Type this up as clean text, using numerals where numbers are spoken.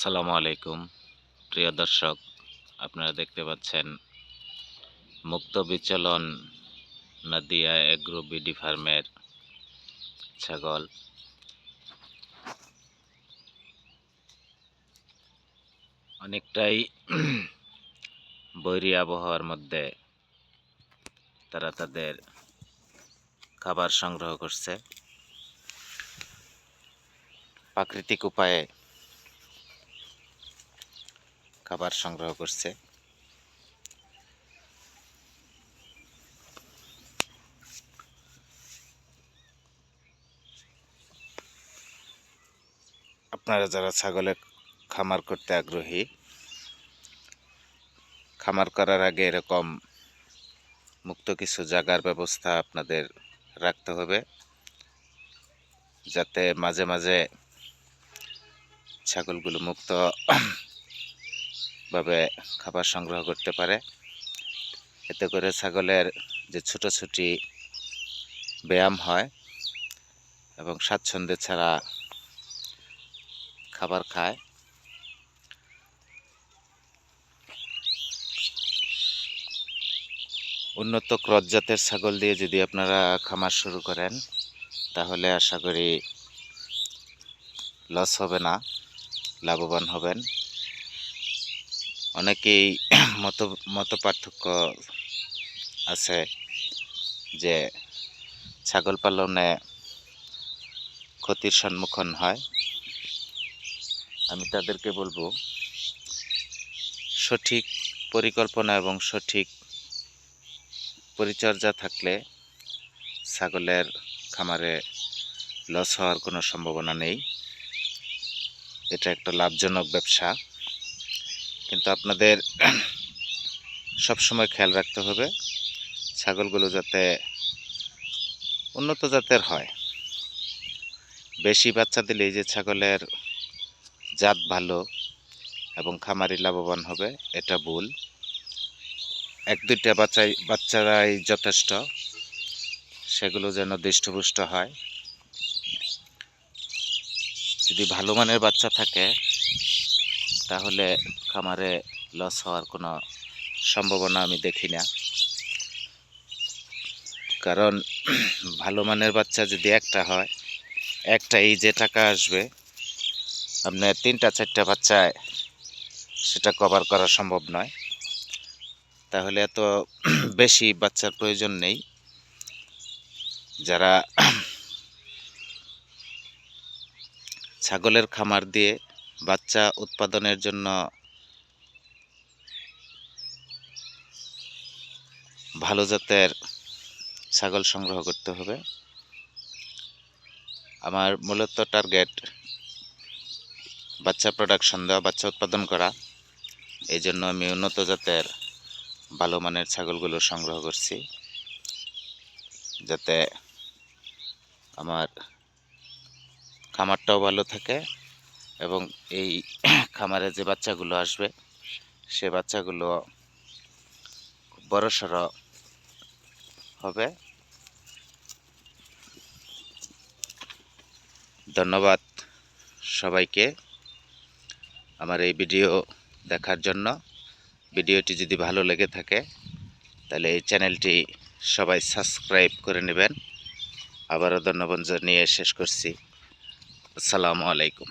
আসসালামু আলাইকুম প্রিয় দর্শক, আপনারা দেখতে পাচ্ছেন মুক্ত বিচলন নাদিয়া এগ্রো বিডি ফার্মের ছাগল। অনেকটাই বৈরী আবহাওয়ার মধ্যে তারা তাদের খাবার সংগ্রহ করছে। প্রাকৃতিক উপায়ে খাবার সংগ্রহ করছে। আপনারা যারা ছাগলের খামার করতে আগ্রহী, খামার করার আগে এরকম মুক্ত কিছু জায়গার ব্যবস্থা আপনাদের রাখতে হবে, যাতে মাঝে মাঝে ছাগলগুলো মুক্তভাবে খাবার সংগ্রহ করতে পারে। এতে করে ছাগলের যে ছোটাছুটি ব্যায়াম হয় এবং স্বাচ্ছন্দ্যে ছাড়া খাবার খায়। উন্নত ক্রস জাতের ছাগল দিয়ে যদি আপনারা খামার শুরু করেন, তাহলে আশা করি লস হবে না, লাভবান হবেন। অনেকেই মত পার্থক্য আছে যে ছাগল পালনে ক্ষতির সম্মুখীন হয়। আমি তাদেরকে বলবো, সঠিক পরিকল্পনা এবং সঠিক পরিচর্যা থাকলে ছাগলের খামারে লস হওয়ার কোনো সম্ভাবনা নেই। এটা একটা লাভজনক ব্যবসা, কিন্তু আপনাদের সবসময় খেয়াল রাখতে হবে ছাগলগুলো যাতে উন্নত জাতের হয়। বেশি বাচ্চা দিলেই যে ছাগলের জাত ভালো এবং খামারি লাভবান হবে, এটা ভুল। এক দুইটা বাচ্চারাই যথেষ্ট, সেগুলো যেন দৃষ্টপুষ্ট হয়। যদি ভালো মানের বাচ্চা থাকে তাহলে খামারে লস হওয়ার কোনো সম্ভাবনা আমি দেখি না। কারণ ভালো মানের বাচ্চা যদি একটা হয়, একটাই যে টাকা আসবে, আপনার 3-4টা বাচ্চায় সেটা কভার করা সম্ভব নয়। তাহলে এত বেশি বাচ্চার প্রয়োজন নেই। যারা ছাগলের খামার দিয়ে বাচ্চা উৎপাদনের জন্য ভালো জাতের ছাগল সংগ্রহ করতে হবে। আমার মূলত টার্গেট বাচ্চা প্রোডাকশন দেওয়া, বাচ্চা উৎপাদন করা। এই জন্য আমি উন্নত জাতের ভালো মানের ছাগলগুলো সংগ্রহ করছি, যাতে আমার খামারটাও ভালো থাকে এবং এই খামারে যে বাচ্চাগুলো আসবে সে বাচ্চাগুলো খুব বড়সড় হবে। ধন্যবাদ সবাইকে আমার এই ভিডিও দেখার জন্য। ভিডিওটি যদি ভালো লেগে থাকে তাহলে এই চ্যানেলটি সবাই সাবস্ক্রাইব করে নেবেন। আবারও ধন্যবাদ জানিয়ে শেষ করছি। আসসালামু আলাইকুম।